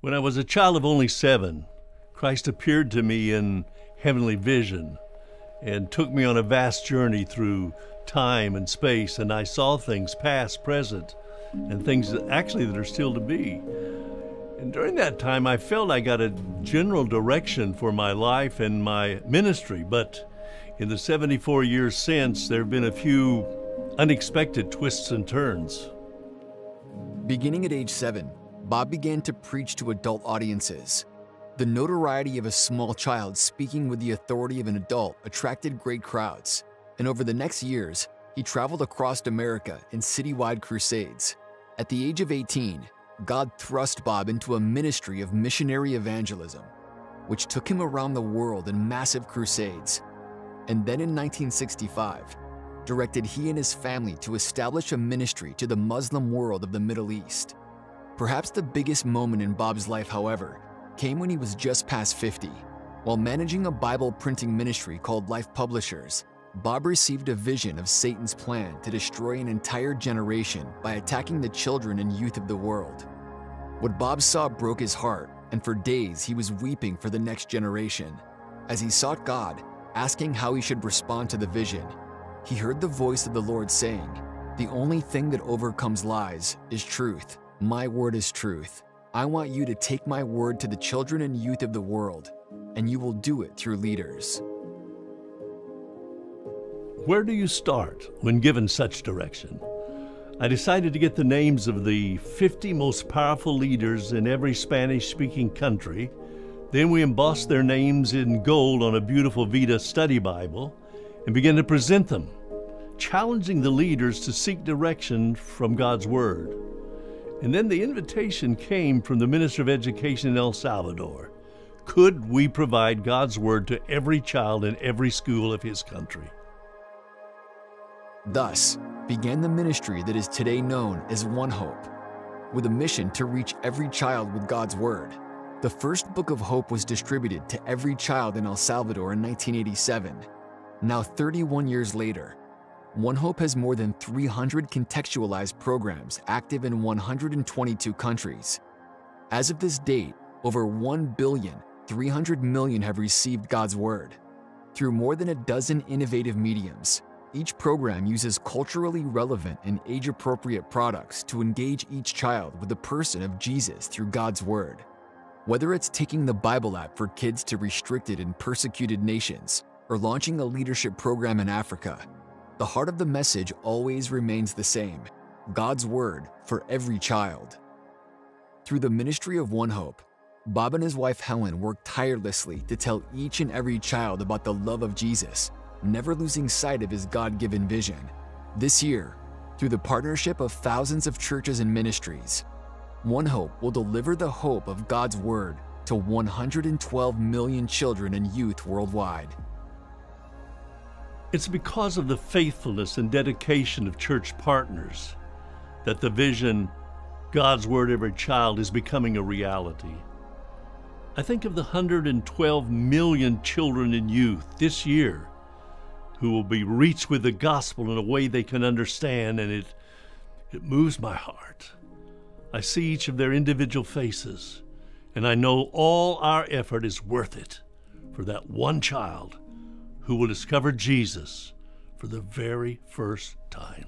When I was a child of only 7, Christ appeared to me in heavenly vision and took me on a vast journey through time and space, and I saw things past, present, and things that are still to be. And during that time, I felt I got a general direction for my life and my ministry, but in the 74 years since, there have been a few unexpected twists and turns. Beginning at age 7, Bob began to preach to adult audiences. The notoriety of a small child speaking with the authority of an adult attracted great crowds, and over the next years, he traveled across America in citywide crusades. At the age of 18, God thrust Bob into a ministry of missionary evangelism, which took him around the world in massive crusades. And then in 1965, directed he and his family to establish a ministry to the Muslim world of the Middle East. Perhaps the biggest moment in Bob's life, however, came when he was just past 50. While managing a Bible printing ministry called Life Publishers, Bob received a vision of Satan's plan to destroy an entire generation by attacking the children and youth of the world. What Bob saw broke his heart, and for days he was weeping for the next generation. As he sought God, asking how he should respond to the vision, he heard the voice of the Lord saying, "The only thing that overcomes lies is truth. My word is truth. I want you to take my word to the children and youth of the world, and you will do it through leaders." Where do you start when given such direction? I decided to get the names of the 50 most powerful leaders in every Spanish-speaking country. Then we embossed their names in gold on a beautiful Vita study Bible and began to present them, challenging the leaders to seek direction from God's Word. And then the invitation came from the Minister of Education in El Salvador. Could we provide God's Word to every child in every school of his country? Thus began the ministry that is today known as One Hope, with a mission to reach every child with God's Word. The first book of hope was distributed to every child in El Salvador in 1987. Now 31 years later, One Hope has more than 300 contextualized programs active in 122 countries. As of this date, over 1,300,000,000 have received God's Word. Through more than a dozen innovative mediums, each program uses culturally relevant and age-appropriate products to engage each child with the person of Jesus through God's Word. Whether it's taking the Bible app for kids to restricted and persecuted nations, or launching a leadership program in Africa, the heart of the message always remains the same: God's Word for every child. Through the ministry of One Hope, Bob and his wife Helen work tirelessly to tell each and every child about the love of Jesus, never losing sight of his God-given vision. This year, through the partnership of thousands of churches and ministries, One Hope will deliver the hope of God's Word to 112 million children and youth worldwide. It's because of the faithfulness and dedication of church partners that the vision, God's Word every child, is becoming a reality. I think of the 112 million children and youth this year who will be reached with the gospel in a way they can understand, and it moves my heart. I see each of their individual faces, and I know all our effort is worth it for that one child who will discover Jesus for the very first time.